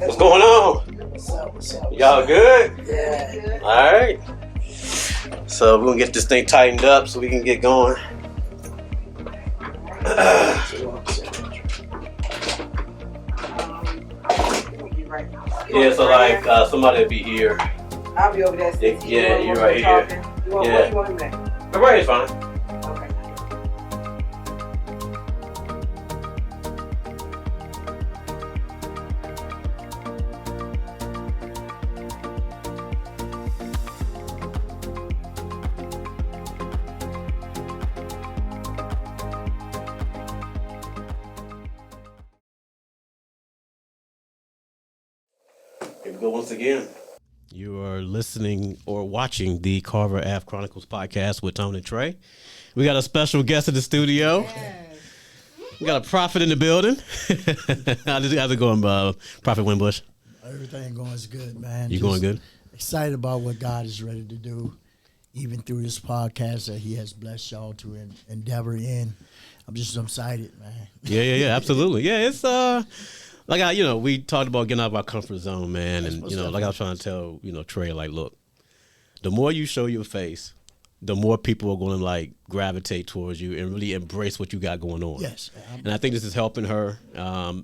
What's going on? What's up? Y'all good? Yeah. All right. So we're gonna get this thing tightened up so we can get going. Yeah, so like somebody will be here. I'll be over there. Yeah, you're right here. What do you want him there? But right here's fine. Okay. Here we go once again. You are listening or watching the Carver Ave Chronicles podcast with Tony and Trae. We got a special guest in the studio. Yes. We got a prophet in the building. How's it going, Prophet Winbush? Everything going is good, man. You going good? Excited about what God is ready to do, even through this podcast that He has blessed y'all to endeavor in. I'm just excited, man. Yeah, absolutely. Yeah, it's we talked about getting out of our comfort zone, man, and like I was trying to tell Trae, like, look, the more you show your face, the more people are going to like gravitate towards you and really embrace what you got going on. Yes, and I think this is helping her.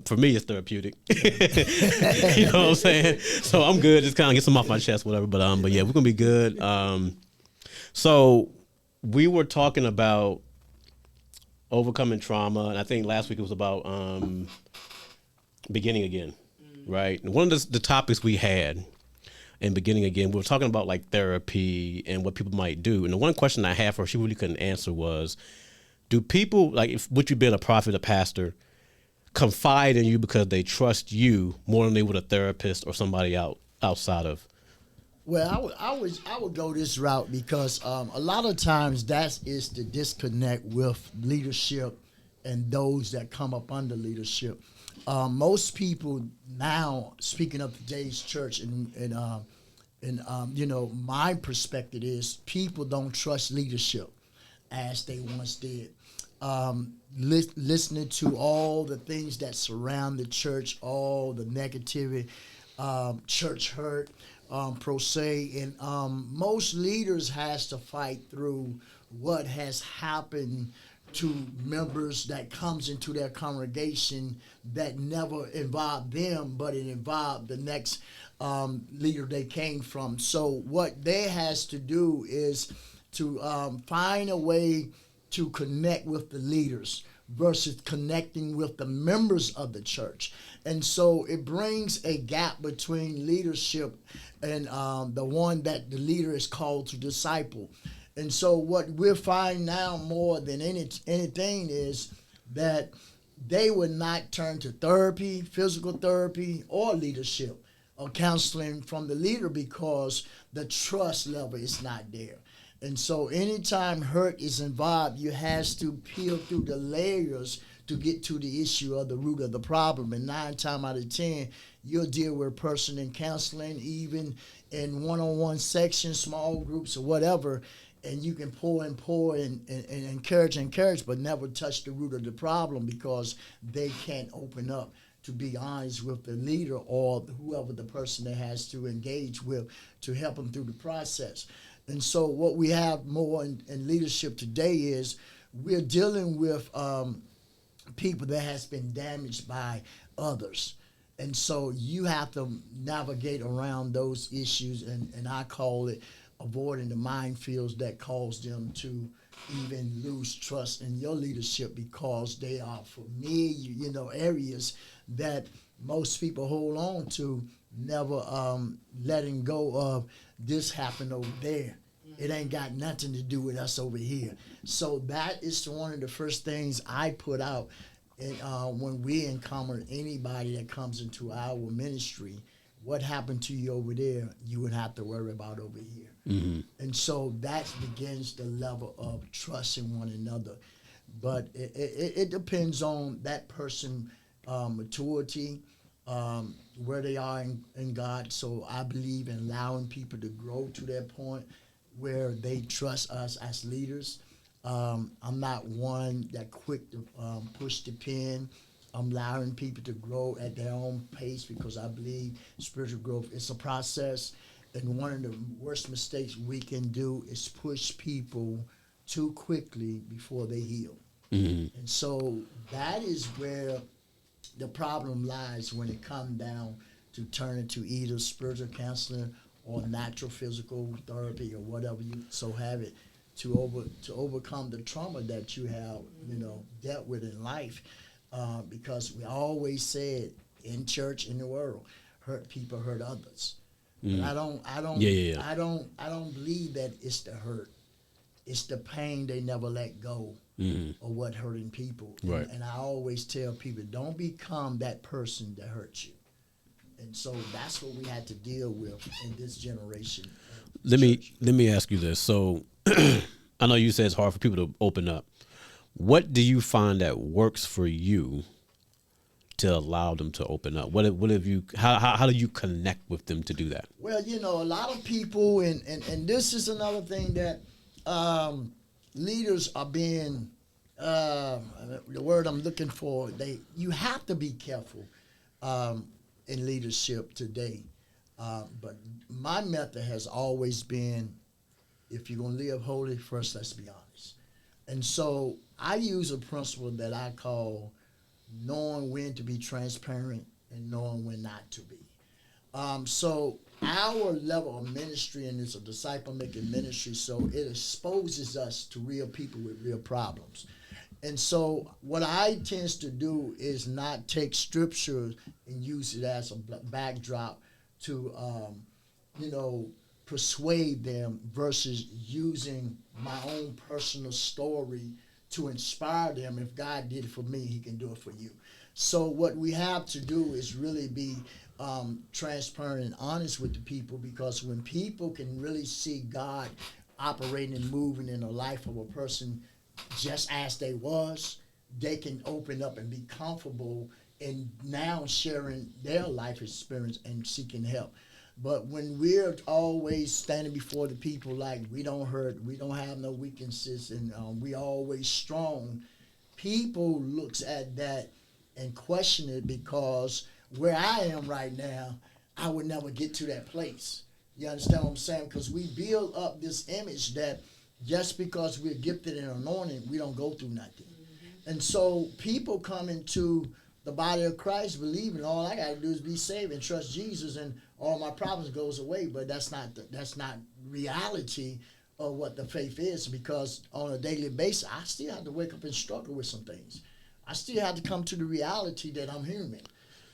For me, it's therapeutic. You know what I'm saying? So I'm good. Just kind of get some off my chest, whatever. But yeah, we're gonna be good. So we were talking about overcoming trauma, and I think last week it was about beginning again, right? And one of the topics we had in beginning again, we were talking about like therapy and what people might do. And the one question I had for her, she really couldn't answer was, do people, like, would you be a prophet, a pastor, confide in you because they trust you more than they would a therapist or somebody outside of? Well, I would go this route because a lot of times that is the disconnect with leadership and those that come up under leadership. Most people now, speaking of today's church, and my perspective is people don't trust leadership as they once did. Listening to all the things that surround the church, all the negativity, church hurt, per se, and most leaders has to fight through what has happened to members that comes into their congregation that never involved them, but it involved the next leader they came from. So what they has to do is to find a way to connect with the leaders versus connecting with the members of the church. And so it brings a gap between leadership and the one that the leader is called to disciple. And so what we're finding now more than anything is that they would not turn to therapy, physical therapy, or leadership or counseling from the leader because the trust level is not there. And so anytime hurt is involved, you has to peel through the layers to get to the issue of the root of the problem. And 9 times out of 10, you'll deal with a person in counseling, even in one-on-one sections, small groups or whatever, and you can pour and encourage, but never touch the root of the problem because they can't open up to be honest with the leader or whoever the person that has to engage with to help them through the process. And so what we have more in leadership today is we're dealing with people that has been damaged by others. And so you have to navigate around those issues, and I call it avoiding the minefields that cause them to even lose trust in your leadership because they are familiar, areas that most people hold on to, never letting go of this happened over there. It ain't got nothing to do with us over here. So that is one of the first things I put out when we encounter anybody that comes into our ministry. What happened to you over there, you would have to worry about over here. Mm-hmm. And so that begins the level of trust in one another. But it depends on that person maturity, where they are in God. So I believe in allowing people to grow to that point where they trust us as leaders. I'm not one that quick to push the pen I'm allowing people to grow at their own pace because I believe spiritual growth is a process. And one of the worst mistakes we can do is push people too quickly before they heal. And so that is where the problem lies when it comes down to turning to either spiritual counseling or natural physical therapy or whatever you so have it to overcome the trauma that you have, dealt with in life. Because we always said in church, in the world, hurt people hurt others. But I don't believe that it's the hurt. It's the pain they never let go of what hurting people. Right. And I always tell people, don't become that person that hurts you. And so that's what we had to deal with in this generation. Let me ask you this. So I know you said it's hard for people to open up. What do you find that works for you to allow them to open up? What have you? How do you connect with them to do that? Well, a lot of people, and this is another thing that leaders are being. The word I'm looking for, you have to be careful in leadership today. But my method has always been, if you're gonna live holy, first let's be honest. And so I use a principle that I call knowing when to be transparent and knowing when not to be. So our level of ministry, and it's a disciple-making ministry, so it exposes us to real people with real problems. And so what I tend to do is not take scripture and use it as a backdrop to, persuade them versus using my own personal story to inspire them. If God did it for me, he can do it for you. So what we have to do is really be transparent and honest with the people, because when people can really see God operating and moving in the life of a person just as they was, they can open up and be comfortable in now sharing their life experience and seeking help. But when we're always standing before the people like we don't hurt, we don't have no weaknesses, and we always strong, people looks at that and question it, because where I am right now, I would never get to that place. You understand what I'm saying? Because we build up this image that just because we're gifted and anointed, we don't go through nothing. And so people come into the body of Christ believing all I got to do is be saved and trust Jesus and all my problems goes away. But that's not reality of what the faith is, because on a daily basis, I still have to wake up and struggle with some things. I still have to come to the reality that I'm human.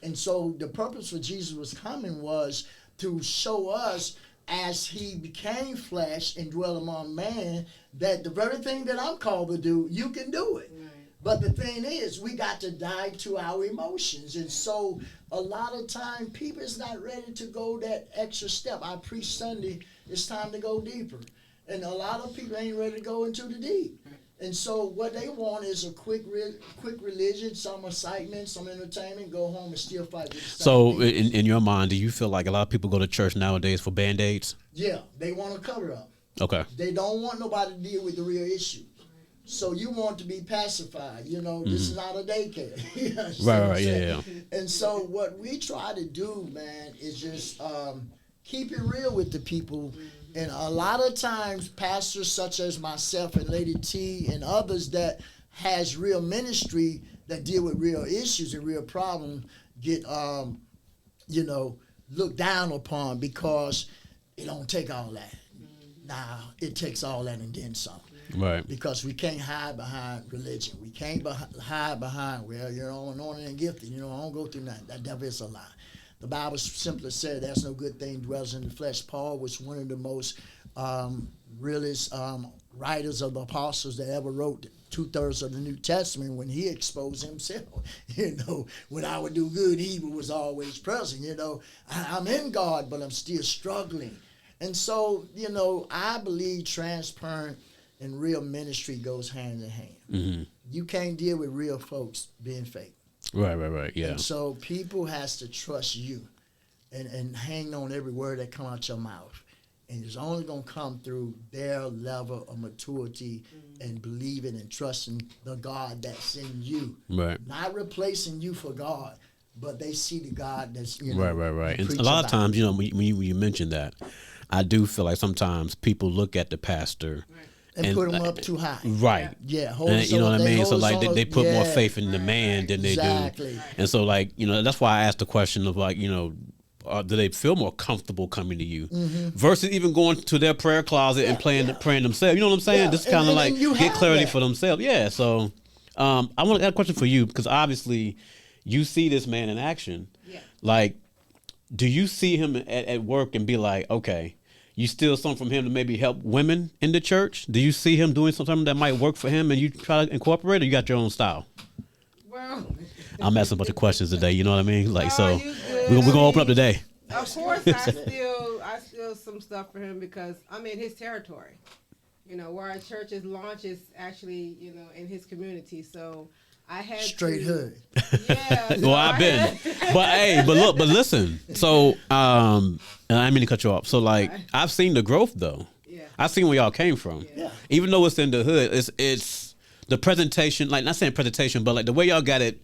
And so the purpose for Jesus was coming was to show us, as he became flesh and dwelt among man, that the very thing that I'm called to do, you can do it. Right. But the thing is, we got to die to our emotions. And so a lot of time, people is not ready to go that extra step. I preach Sunday, it's time to go deeper. And a lot of people ain't ready to go into the deep. And so what they want is a quick religion, some excitement, some entertainment, go home and still fight with the same So in your mind, do you feel like a lot of people go to church nowadays for Band-Aids? Yeah, they want to cover up. Okay. They don't want nobody to deal with the real issue. So you want to be pacified. This is not a daycare. Right, yeah. And so what we try to do, man, is just keep it real with the people. And a lot of times, pastors such as myself and Lady T and others that has real ministry that deal with real issues and real problems get, looked down upon, because it don't take all that. Nah, it takes all that and then some. Right. Because we can't hide behind religion. We can't hide behind, well, you're anointed and gifted. I don't go through nothing. That devil is a lie. The Bible simply said there's no good thing dwells in the flesh. Paul was one of the most realist writers of the apostles that ever wrote 2/3 of the New Testament. When he exposed himself, when I would do good, evil was always present. I'm in God, but I'm still struggling. And so, I believe transparent and real ministry goes hand in hand. Mm-hmm. You can't deal with real folks being fake. Right, yeah. And so people has to trust you and hang on every word that come out your mouth. And it's only going to come through their level of maturity and believing and trusting the God that's in you. Right. Not replacing you for God, but they see the God that's, you know. Right. you And preach a lot of about. times, when you mention that, I do feel like sometimes people look at the pastor And put them up too high. Right. Yeah, hold And, us you know on- what I they mean? So hold us like on they a- put more yeah. faith in the man than they Exactly. do. And so like, that's why I asked the question of like, do they feel more comfortable coming to you versus even going to their prayer closet and praying themselves? You know what I'm saying? Yeah, Just and- kind of and like you get have clarity that. for themselves. Yeah. So I want to ask a question for you because obviously you see this man in action. Yeah. Like, do you see him at work and be like, okay, you steal something from him to maybe help women in the church? Do you see him doing something that might work for him and you try to incorporate it, or you got your own style? Well, I'm asking a bunch of questions today, you know what I mean? Like, No, so you good. we're going to I open up mean, today. of course, I steal some stuff for him because I'm in his territory. Where our church's launch is actually, in his community. So I had Straight to, hood. Yeah. so Well, I I've been, had- but listen. So, and I didn't mean to cut you off. So, like, I've seen the growth though. Yeah. I've seen where y'all came from. Yeah. Even though it's in the hood, it's the presentation. Like, not saying presentation, but like the way y'all got it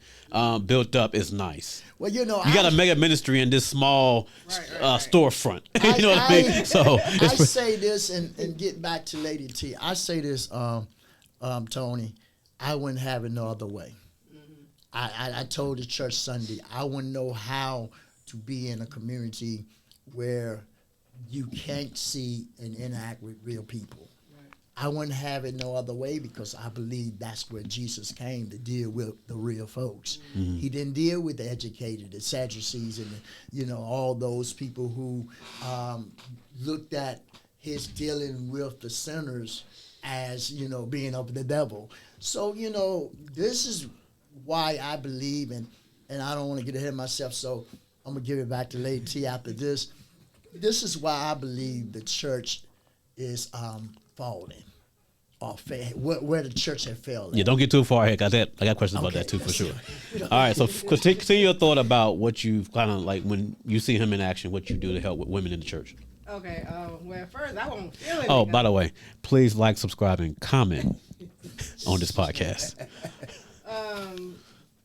built up is nice. Well, You got a mega ministry in this small Right. storefront. You know what I mean? So, I say this and get back to Lady T. I say this, Tony. I wouldn't have it no other way. I told the church Sunday, I wouldn't know how to be in a community where you can't see and interact with real people. I wouldn't have it no other way because I believe that's where Jesus came to deal with the real folks. He didn't deal with the educated, the Sadducees, and all those people who looked at his dealing with the sinners as being of the devil. So this is why I believe, and I don't want to get ahead of myself, so I'm gonna give it back to Lady T after this. This is why I believe the church is falling, or where the church had failed. yeah, don't get too far ahead. I got questions about Okay. that too for sure. All right, so continue your thought about what you've kind of like when you see him in action, what you do to help with women in the church. Okay. Well, first I won't feel it. Oh, because- by the way, please like, subscribe, and comment on this podcast.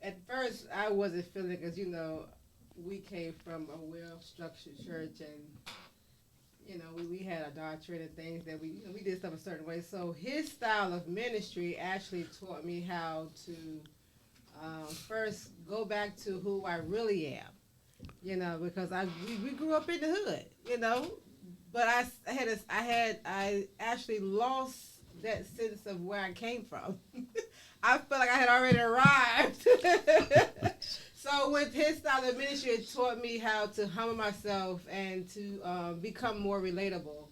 At first, I wasn't feeling it because, we came from a well-structured church and, we had a doctrine and things that we did stuff a certain way. So his style of ministry actually taught me how to first go back to who I really am, because we grew up in the hood, but I actually lost that sense of where I came from. I felt like I had already arrived. So with his style of ministry, it taught me how to humble myself and to become more relatable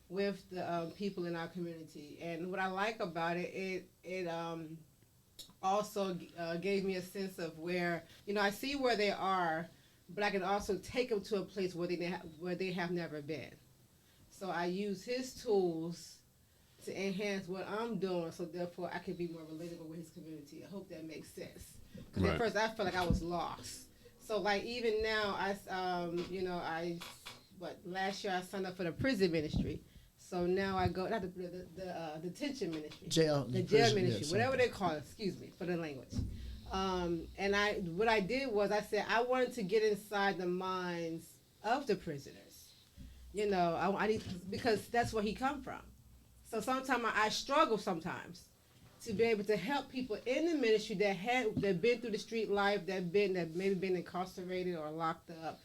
with the people in our community. And what I like about it, it also gave me a sense of where, I see where they are, but I can also take them to a place where they have never been. So I use his tools to enhance what I'm doing, so therefore I can be more relatable with his community. I hope that makes sense. Because Right. at first I felt like I was lost. So like even now, last year I signed up for the prison ministry. So now I go, not the detention ministry. Jail. The jail prison, ministry, yeah, whatever they call it, excuse me for the language. And what I did was I said I wanted to get inside the minds of the prisoners. I need, because that's where he come from. So sometimes I struggle sometimes to be able to help people in the ministry that been through the street life, that maybe been incarcerated or locked up.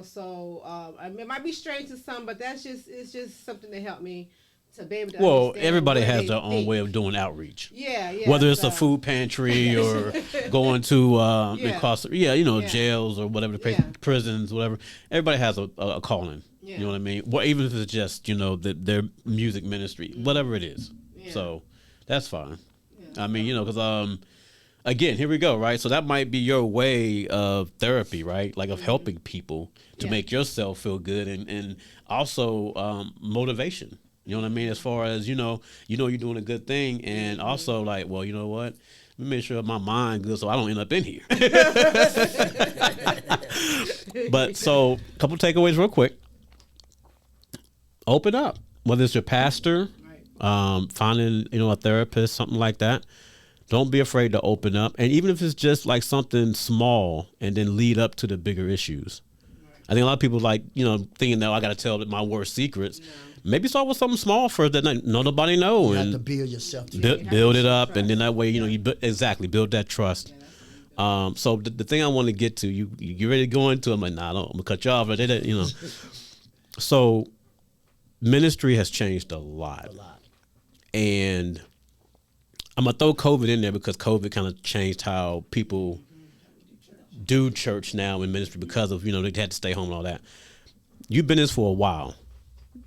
So it might be strange to some, but it's just something to help me to be able to Well, understand everybody where has they their own think. way of doing outreach. Yeah. Whether it's so- a food pantry or going to Yeah. jails or whatever, Yeah. prisons, whatever. Everybody has a calling. Yeah. You know what I mean? Well, even if it's just their music ministry, whatever it is. Yeah. So that's fine. Yeah. I mean, because again, here we go, right? So that might be your way of therapy, right? Like of helping people to Yeah. make yourself feel good and also motivation. You know what I mean? As far as, you're doing a good thing. And also like, well, you know what? Let me make sure my mind good so I don't end up in here. But so a couple takeaways real quick. Open up. Whether it's your pastor, finding a therapist, something like that. Don't be afraid to open up, and even if it's just like something small, and then lead up to the bigger issues. I think a lot of people thinking that I got to tell my worst secrets. No. Maybe start with something small first that nobody know, you and have to build yourself. Build it up, and then that way you build that trust. So the thing I want to get to, you get ready to go into, I'm like, nah, I'm gonna cut you off, but So ministry has changed a lot. And I'm gonna throw COVID in there because COVID kind of changed how people do church now in ministry because of they had to stay home and all that. You've been in this for a while.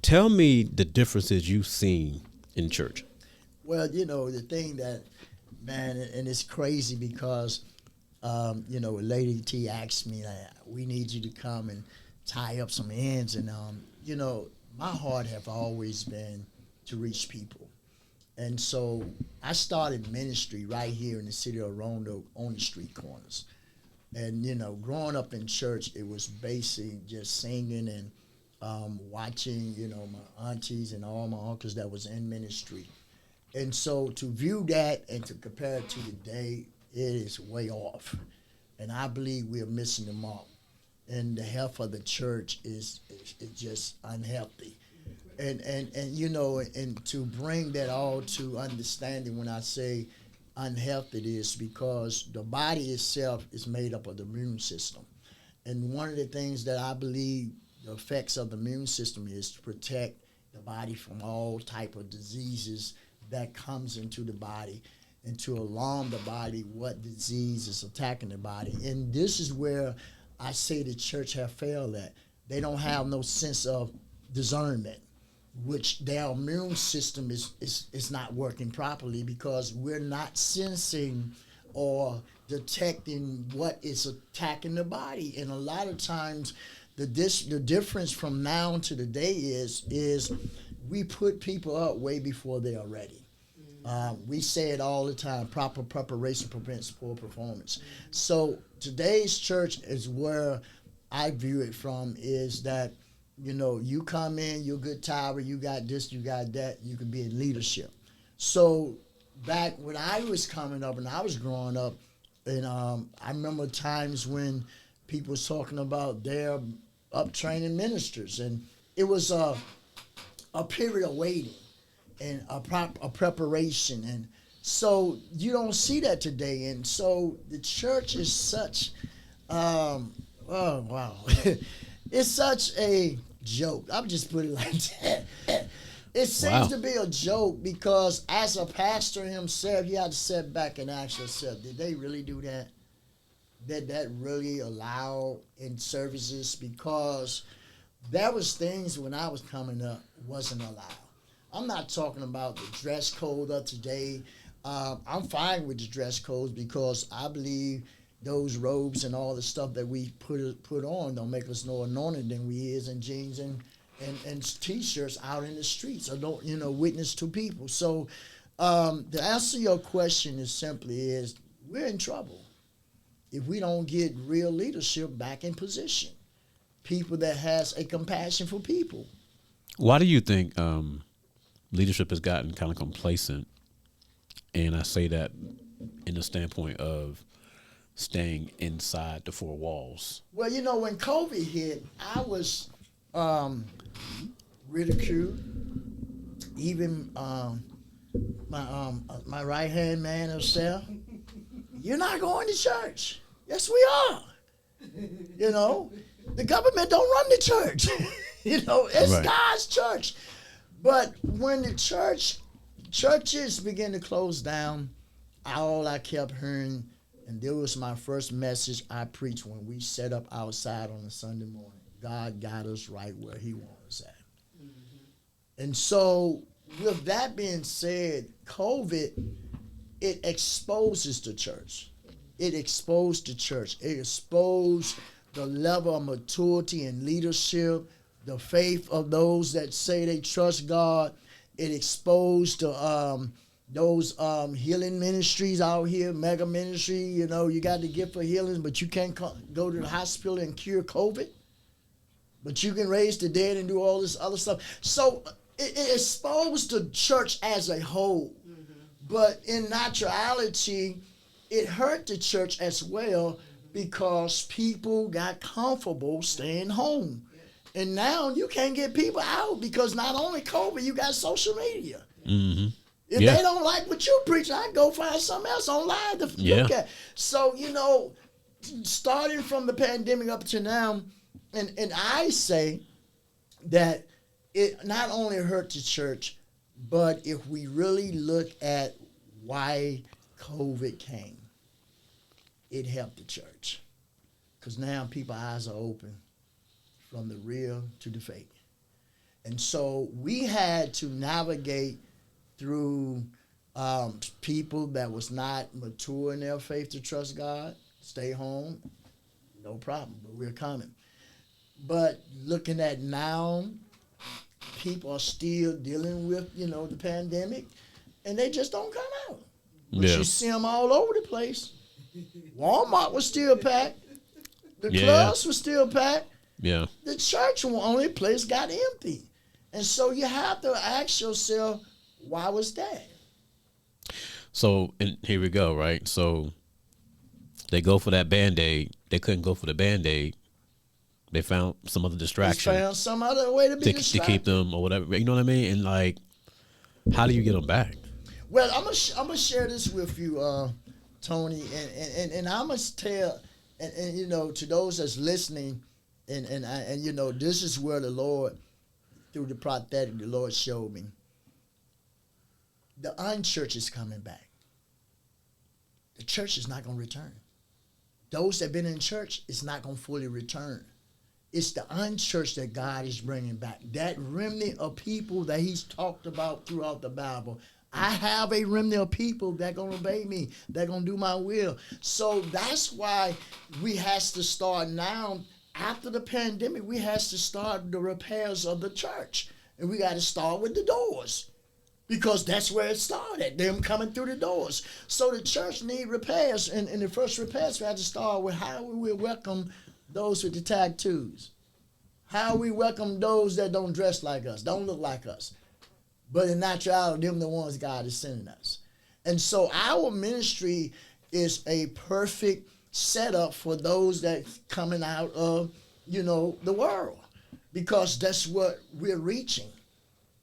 Tell me the differences you've seen in church. Well, the thing that, man, and it's crazy because Lady T asked me that we need you to come and tie up some ends, and my heart have always been to reach people. And so I started ministry right here in the city of Roanoke on the street corners. And, growing up in church, it was basically just singing and watching, my aunties and all my uncles that was in ministry. And so to view that and to compare it to today, it is way off. And I believe we're missing the mark. And the health of the church is just unhealthy. And to bring that all to understanding when I say unhealthy, it is because the body itself is made up of the immune system. And one of the things that I believe the effects of the immune system is to protect the body from all type of diseases that comes into the body and to alarm the body what disease is attacking the body. And this is where I say the church have failed at. They don't have no sense of discernment, which their immune system is not working properly because we're not sensing or detecting what is attacking the body. And a lot of times the difference from now to today is we put people up way before they are ready. We say it all the time, proper preparation prevents poor performance. So today's church is where I view it from is that, you come in, you're a good tower, you got this, you got that, you can be in leadership. So back when I was coming up and I was growing up, and I remember times when people was talking about their uptraining ministers, and it was a period of waiting and a preparation, and so you don't see that today. And so the church is such, oh wow, it's such a joke. I'm just putting it like that. It seems to be a joke because as a pastor himself, he had to sit back and ask himself, did they really do that? Did that really allow in services? Because there was things when I was coming up wasn't allowed. I'm not talking about the dress code of today. I'm fine with the dress codes because I believe those robes and all the stuff that we put on don't make us no anointed than we is in jeans and T-shirts out in the streets or don't witness to people. So to answer your question is simply we're in trouble if we don't get real leadership back in position, people that has a compassion for people. Why do you think leadership has gotten kind of complacent? And I say that in the standpoint of staying inside the four walls. Well, when COVID hit, I was ridiculed. Even my right hand man himself, you're not going to church. Yes, we are. The government don't run the church. It's right. God's church. But when the churches begin to close down, all I kept hearing, and there was my first message I preached when we set up outside on a Sunday morning. God got us right where he wants us at. Mm-hmm. And so with that being said, COVID, it exposes the church. It exposed the church. It exposed the level of maturity and leadership, the faith of those that say they trust God. It exposed those healing ministries out here, mega ministry. You got the gift for healing, but you can't go to the hospital and cure COVID. but you can raise the dead and do all this other stuff. So it exposed the church as a whole. But in naturality, it hurt the church as well because people got comfortable staying home. And now you can't get people out because not only COVID, you got social media. Mm-hmm. If they don't like what you preach, I go find something else online to look at. So, starting from the pandemic up to now, and I say that it not only hurt the church, but if we really look at why COVID came, it helped the church. Because now people's eyes are open from the real to the fake. And so we had to navigate through people that was not mature in their faith to trust God, stay home, no problem, but we're coming. But looking at now, people are still dealing with, the pandemic, and they just don't come out. But you see them all over the place. Walmart was still packed. The clubs were still packed. Yeah. The church only place got empty. And so you have to ask yourself, why was that? So, and here we go, right? So they go for that Band-Aid. They couldn't go for the Band-Aid. They found some other distraction. They found some other way to be distracted. To keep them or whatever. You know what I mean? And like, how do you get them back? Well, I'm gonna share this with you, Tony, and I must tell, and to those that's listening, and this is where the Lord, through the prophetic, the Lord showed me. The unchurch is coming back. The church is not going to return. Those that have been in church is not going to fully return. It's the unchurched that God is bringing back. That remnant of people that he's talked about throughout the Bible. I have a remnant of people that are going to obey me. They're going to do my will. So that's why we has to start now. After the pandemic, we has to start the repairs of the church. And we got to start with the doors. Because that's where it started, them coming through the doors. So the church need repairs. And the first repairs, we have to start with how we welcome those with the tattoos. How we welcome those that don't dress like us, don't look like us. But in actuality, them the ones God is sending us. And so our ministry is a perfect setup for those that coming out of, the world. Because that's what we're reaching.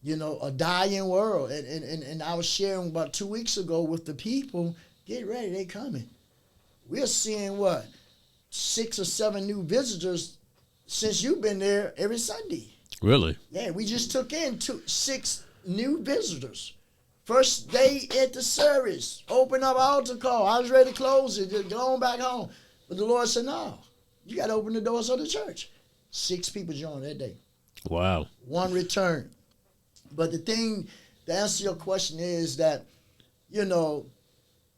A dying world. And I was sharing about 2 weeks ago with the people, get ready, they coming. We're seeing 6 or 7 new visitors since you've been there every Sunday. Really? Yeah, we just took in 6 new visitors. First day at the service, open up altar call. I was ready to close it, just go on back home. But the Lord said, no, you got to open the doors of the church. 6 people joined that day. Wow. 1 returned. But the thing, to answer your question is that,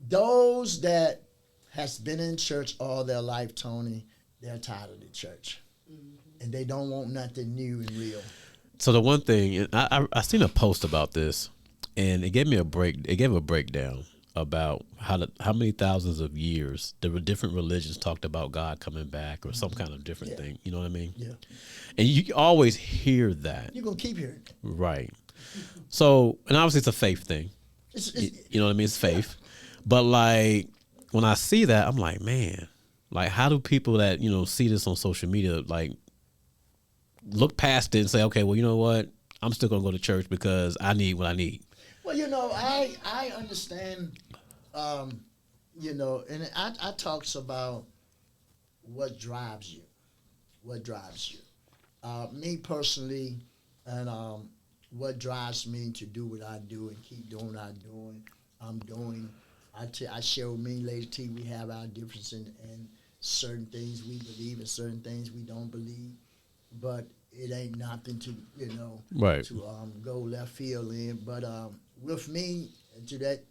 those that has been in church all their life, Tony, they're tired of the church. Mm-hmm. And they don't want nothing new and real. So the one thing, I seen a post about this, and it gave me a break. It gave a breakdown about how many thousands of years there were different religions talked about God coming back or some kind of different thing. You know what I mean? Yeah. And you always hear that. You're going to keep hearing it. Right. So, and obviously it's a faith thing. You know what I mean? It's faith. But like, when I see that, I'm like, man, like how do people that, see this on social media, like look past it and say, okay, well, you know what? I'm still going to go to church because I need what I need. Well, I understand, and I talks about what drives you. What drives you. Me personally, and what drives me to do what I do and keep doing what I'm doing. I share with me later T, we have our difference in certain things we believe and certain things we don't believe. But it ain't nothing to, right. to go left field in. But with me, to that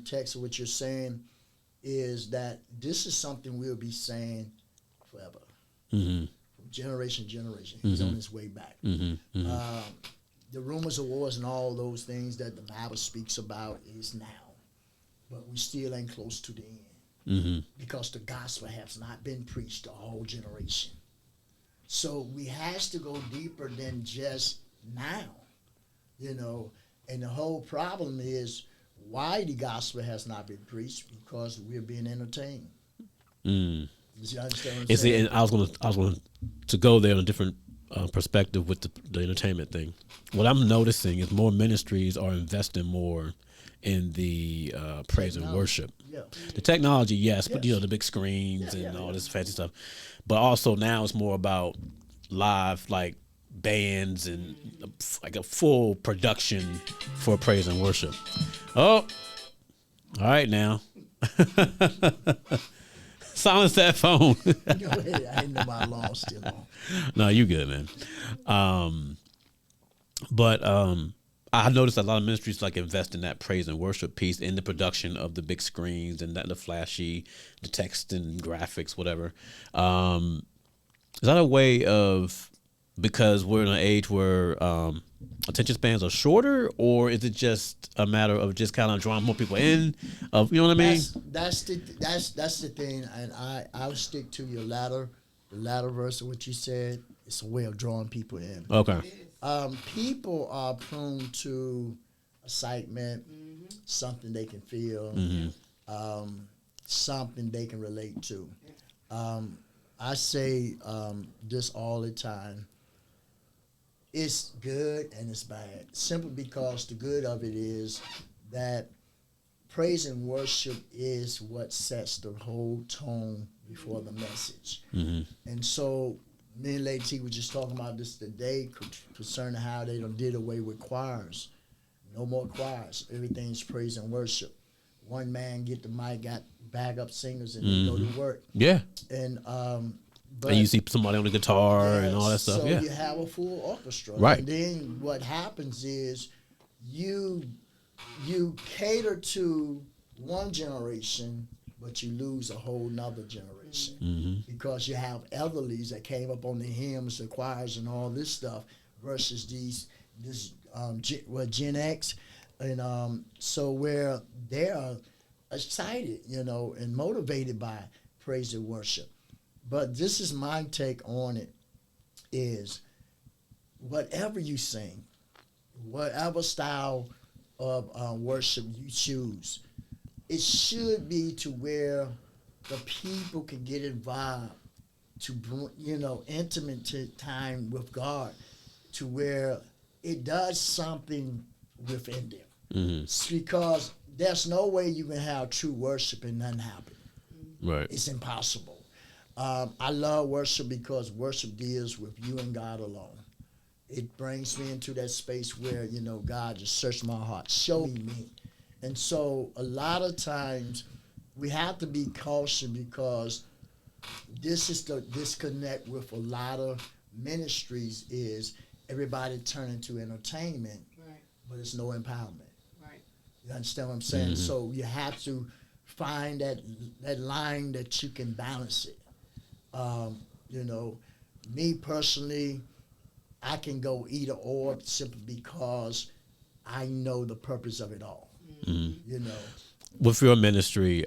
text of what you're saying, is that this is something we'll be saying forever. Mm-hmm. From generation to generation. He's on his way back. Mm-hmm. Mm-hmm. The rumors of wars and all those things that the Bible speaks about is now. But we still ain't close to the end. Mm-hmm. Because the gospel has not been preached to all generation. So we has to go deeper than just now, you know. And the whole problem is why the gospel has not been preached, because we're being entertained. Mm. You understand what I'm It's, saying? and I was going to go there on a different perspective with the entertainment thing. What I'm noticing is more ministries are investing more in the praise and Technology. worship. Yeah. The technology, yes, but Yes. the big screens Yeah, and yeah, all yeah. this fancy stuff. But also now it's more about live, like bands and like a full production for praise and worship. Oh, all right now. Silence that phone. Go ahead. I didn't know my alarm was still on. No, you good, man. But I noticed a lot of ministries like invest in that praise and worship piece in the production of the big screens and the flashy, the text and graphics, whatever. Is that a way of, because we're in an age where attention spans are shorter, or is it just a matter of just kind of drawing more people in? Of, you know what I mean? That's the thing, and I'll stick to the latter verse of what you said. It's a way of drawing people in. Okay. People are prone to excitement, something they can feel, something they can relate to. I say this all the time. It's good and it's bad, simply because the good of it is that praise and worship is what sets the whole tone before the message. And so me and Lady T were just talking about this today concerning how they done did away with choirs. No more choirs. Everything's praise and worship. One man get the mic, got backup singers, and they go to work. Yeah. And but And you see somebody on the guitar and all that stuff. So Yeah. you have a full orchestra. Right. And then what happens is you cater to one generation, but you lose a whole nother generation because you have elderlies that came up on the hymns, the choirs, and all this stuff versus Gen X, and so where they are excited, and motivated by praise and worship. But this is my take on it: is whatever you sing, whatever style of worship you choose, it should be to where the people can get involved, to intimate time with God, to where it does something within them. It's because there's no way you can have true worship and nothing happen. Right. It's impossible. I love worship because worship deals with you and God alone. It brings me into that space where, God just search my heart, show me. And so a lot of times we have to be cautious because this is the disconnect with a lot of ministries is everybody turning to entertainment, Right. but it's no empowerment. Right. You understand what I'm saying? So you have to find that line that you can balance it. Me personally, I can go either or simply because I know the purpose of it all. With your ministry,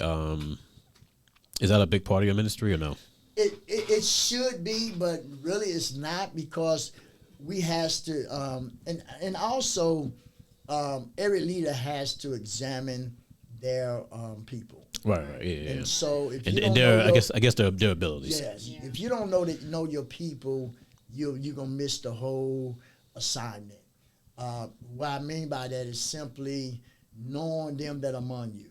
is that a big part of your ministry or no? It should be, but really it's not, because we has to and also every leader has to examine their people. Right. Yeah. And so if you And don't their, know I guess their abilities. yes, Yeah. if you don't know your people, you're gonna miss the whole assignment. What I mean by that is simply knowing them that are among you.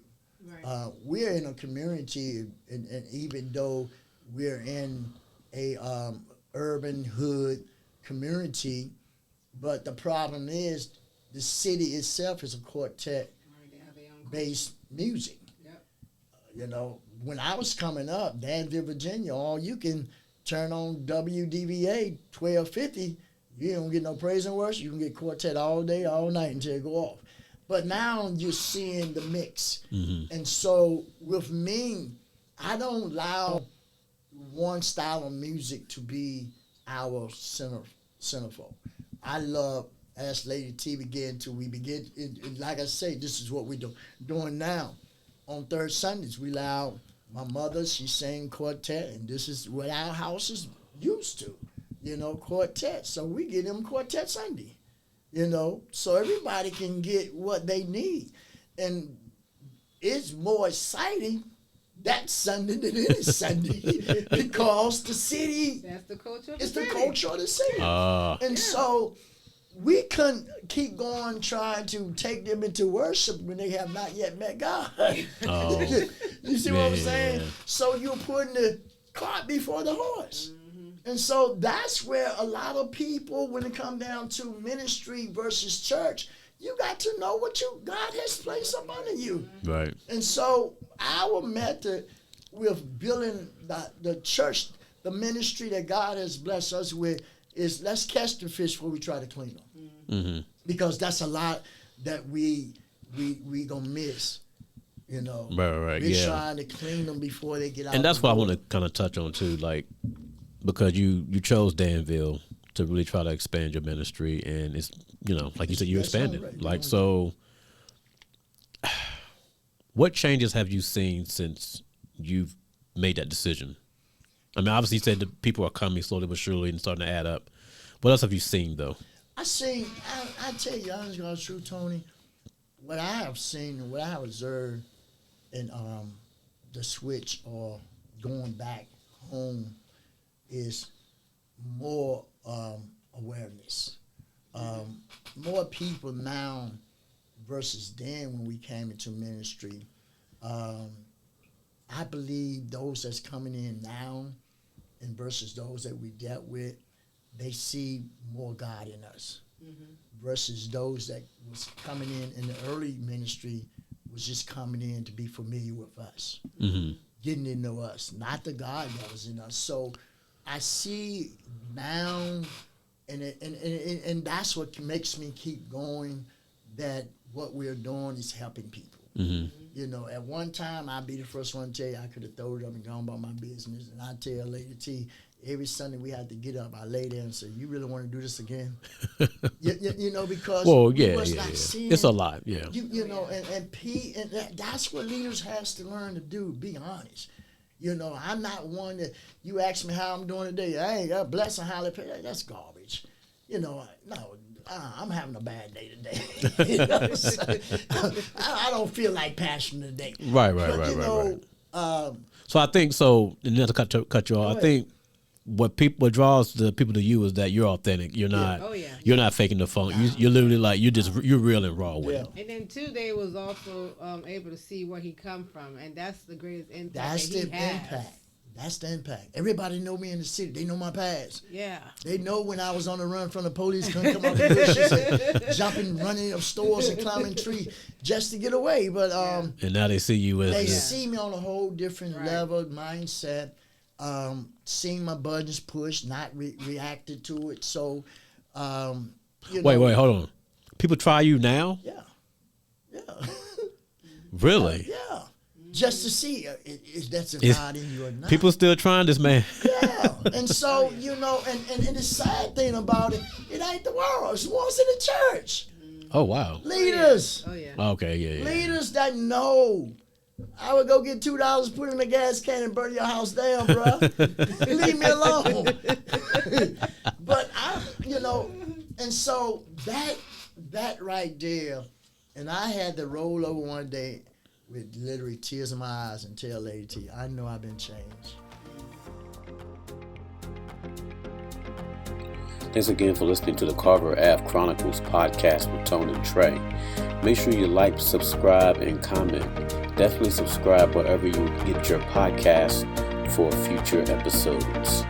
Right. We're in a community, and even though we're in a urban hood community, but the problem is the city itself is a quartet Right. They have their own. based music. Yep. When I was coming up, Danville, Virginia, all you can turn on WDVA 1250, you don't get no praise and worship. You can get quartet all day, all night until it go off. But now you're seeing the mix. And so with me, I don't allow one style of music to be our centerfold. I love, as Lady T we begin, like I say, this is what we're doing now. On third Sundays, we allow my mother, she sang quartet, and this is what our house is used to. quartet. So we get them Quartet Sunday, so everybody can get what they need. And it's more exciting that Sunday than any Sunday because the city, That's the culture of it's the the city. culture of the city. And so we couldn't keep going trying to take them into worship when they have not yet met God. Oh, You see what I'm saying? man. So you're putting the cart before the horse. And so that's where a lot of people, when it comes down to ministry versus church, you got to know what God has placed up under you. Right. And so our method with building the church, the ministry that God has blessed us with, is let's catch the fish before we try to clean them. Mm-hmm. Because that's a lot that we gonna miss. Right, We're yeah. trying to clean them before they get out. And that's the what I door. want to kind of touch on too, like, because you chose Danville to really try to expand your ministry, and it's, like you said, you That's expanded. all right. Like, so what changes have you seen since you've made that decision? I mean, obviously you said that people are coming slowly but surely and starting to add up. What else have you seen, though? I tell you, honest God's truth, Tony, what I have seen and what I have observed in the switch or going back home is more awareness. More people now versus then when we came into ministry. I believe those that's coming in now and versus those that we dealt with, they see more God in us. Versus those that was coming in the early ministry was just coming in to be familiar with us, getting to know us, not the God that was in us. So I see now, and that's what makes me keep going, that what we're doing is helping people. At one time, I'd be the first one to tell you I could have thrown it up and gone about my business. And I tell Lady T, every Sunday we had to get up. I lay there and say, "You really want to do this again?" Because we was not seeing. It's a lot, yeah. That's what leaders has to learn to do. Be honest. I'm not one that you ask me how I'm doing today. Hey, God bless and highly pray. That's garbage. No. I'm having a bad day today. I don't feel like passion today. Right. So I think and not to cut you off. I think what draws the people to you is that you're authentic. You're not. Oh, yeah. You're not faking the funk. You're literally like you're real and raw with it. And then too, they was also able to see where he come from, and that's the greatest impact. That's that the he has. impact. That's the impact. Everybody know me in the city. They know my past. Yeah. They know when I was on the run from the police, couldn't come out the bushes, and jumping, running up stores and climbing trees just to get away. But and now they see you as they see me on a whole different level, mindset. Seeing my buttons pushed, not reacted to it. So, wait, hold on. People try you now? Yeah. Really? Yeah. Just to see if that's a God in you or not. People still trying this, man. Yeah. And so, and the sad thing about it ain't the world. It's the ones in the church. Oh, wow. Leaders. Oh yeah. Okay, yeah. Leaders that know. I would go get $2, put it in a gas can, and burn your house down, bro. Leave me alone. But and so that right there, and I had to roll over one day with literally tears in my eyes and tell Lady T, I know I've been changed. Thanks again for listening to the Carver Ave Chronicles podcast with Tony and Trae. Make sure you like, subscribe, and comment. Definitely subscribe wherever you get your podcast for future episodes.